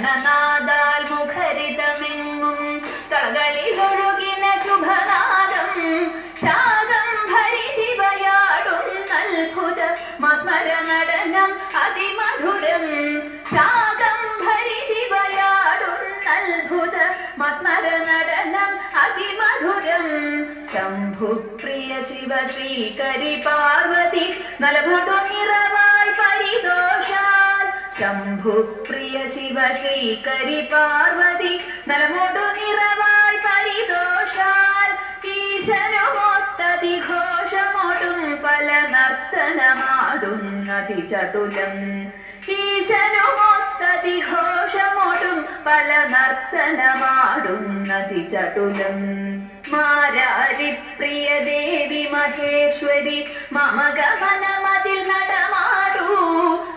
ഗണനാദാൽ മുഖരിതമെങ്ങും തകളിലൊഴുകിന ശുഭനാദം ശാകംഭരി ശിവയാടുന്നത്ഭുത മസ്മര നടനം അതിമധുരം ശാകംഭരി ശിവയാടുന്നത്ഭുത മസ്മര നടനം അതിമധുരം ശംഭുപ്രിയ ശിവ ശ്രീകരി പാർവതി നലഭടു നിറവായി പരിദോഷാൽ ശംഭുപ്രിയ ശിവ ശ്രീകരി പാർവതി നലമോടു നിറവായി പരിദോഷാൽ ഈശനുമൊത്തതിഘോഷമോടും പല നർത്തനമാടുന്നതി ചടുലം ഈശനുമൊത്തതിഘോഷമോടും പല നർത്തനമാടുന്നതി ചടുലം മാരാരി പ്രിയ ദേവി മഹേശ്വരി മമ ഗമനമതിൽ നടമാടൂ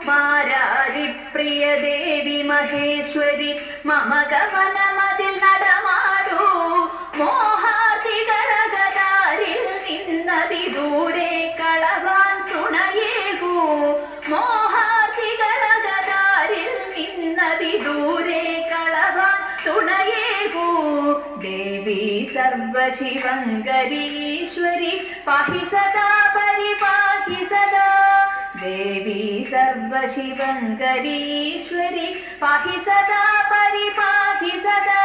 മാരാരി പ്രിയ ദേവി മഹേശ്വരി മമ ഗമനമതിൽ നടമാടൂ മോഹാതികളഗതാരിൽ നിന്നതി ദൂരെ കളവാൻ തുണയേകൂ മോഹാതികളഗതാരിൽ നിന്നതി ദൂരെ കളവാൻ തുണയേകൂ ദേവി സർവശിവങ്കരി ഈശ്വരി പാഹി സദാ പരിപാഹി സദാ ദേവി സർവശിവങ്കരി ഈശ്വരി പാഹി സദാ പരിപാഹി സദാ